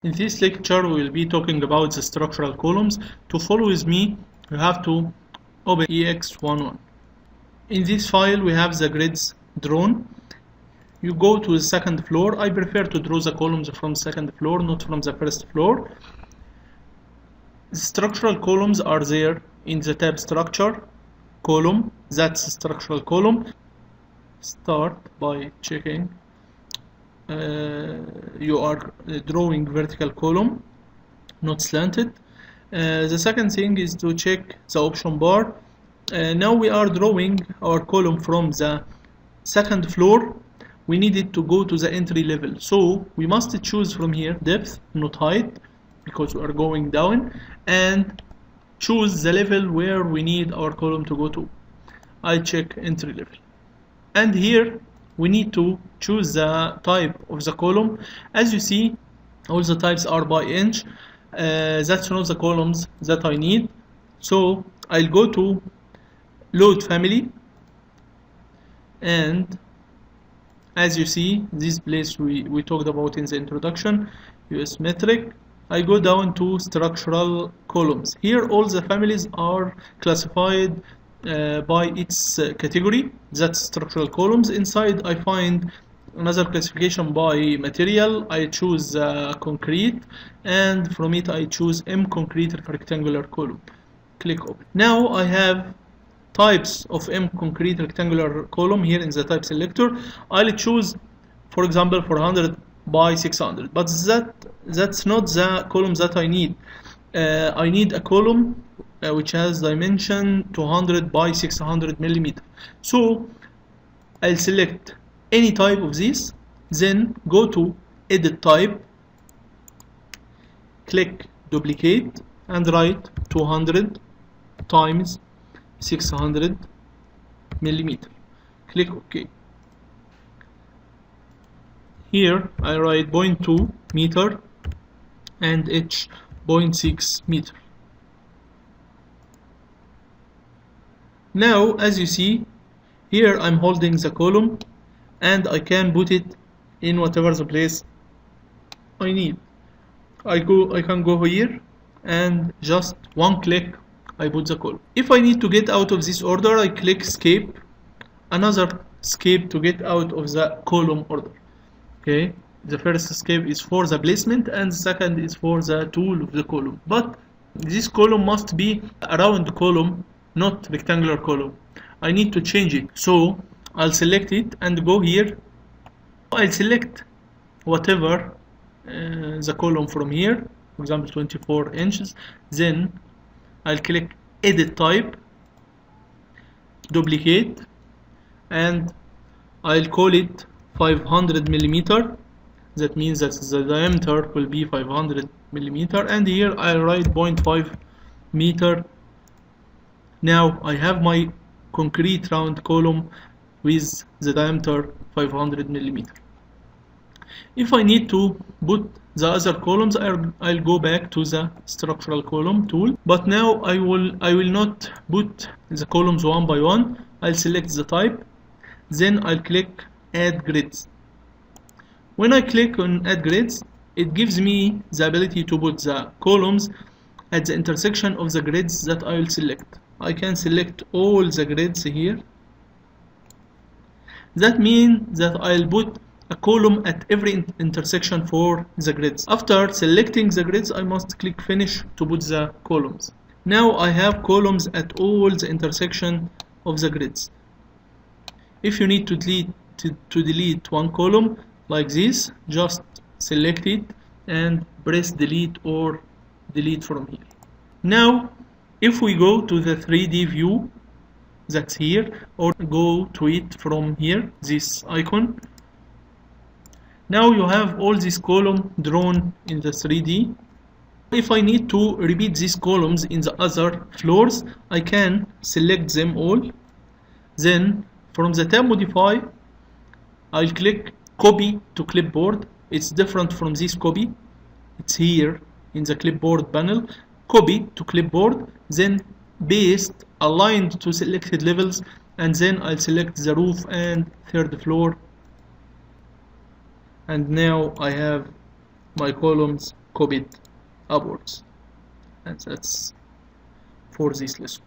In this lecture, we will be talking about the structural columns. To follow with me, you have to open EX11. In this file, we have the grids drawn. You go to the second floor. I prefer to draw the columns from the second floor, not from the first floor. The structural columns are there in the tab Structure Column. That's the structural column. Start by checking you are drawing vertical column, not slanted. The second thing is to check the option bar. Now we are drawing our column from the second floor. We need it to go to the entry level, so we must choose from here depth, not height, because we are going down, and choose the level where we need our column to go to. I check entry level, and here we need to choose the type of the column. As you see, all the types are by inch. That's not the columns that I need, so I'll go to load family, and as you see, this place we talked about in the introduction, US metric. I go down to structural columns. Here all the families are classified by its category. That's structural columns. Inside I find another classification by material. I choose concrete, and from it I choose M concrete rectangular column. Click open. Now I have types of M concrete rectangular column here in the type selector. I'll choose, for example, 400 by 600, but that's not the column that I need. I need a column which has dimension 200 by 600 millimeter. So I'll select any type of this, then go to edit type, click duplicate, and write 200 times 600 millimeter. Click OK. Here I write 0.2 meter and H 0.6 meter. Now, as you see, here I'm holding the column, and I can put it in whatever the place I need. I can go here, and just one click I put the column. If I need to get out of this order, I click escape, another escape to get out of the column order. Okay, the first escape is for the placement, and the second is for the tool of the column. But this column must be a round column, not rectangular column. I need to change it, so I'll select it and go here. I'll select whatever the column from here, for example 24 inches. Then I'll click edit type, duplicate, and I'll call it 500 millimeter. That means that the diameter will be 500 millimeter, and here I'll write 0.5 meter. Now I have my concrete round column with the diameter 500 millimeter. If I need to put the other columns, I'll go back to the structural column tool. But now I will not put the columns one by one. I'll select the type, then I'll click add grids. When I click on add grids, it gives me the ability to put the columns at the intersection of the grids that I will select. I can select all the grids here. That means that I'll put a column at every intersection for the grids. After selecting the grids, I must click finish to put the columns. Now I have columns at all the intersection of the grids. If you need to delete one column like this, just select it and press delete or delete from here. Now if we go to the 3D view that's here, or go to it from here, this icon, now you have all these columns drawn in the 3D. If I need to repeat these columns in the other floors, I can select them all. Then from the tab modify, I'll click copy to clipboard. It's different from this copy. It's here in the clipboard panel. Copy to clipboard, then paste aligned to selected levels, and then I'll select the roof and third floor, and now I have my columns copied upwards. And that's for this lesson.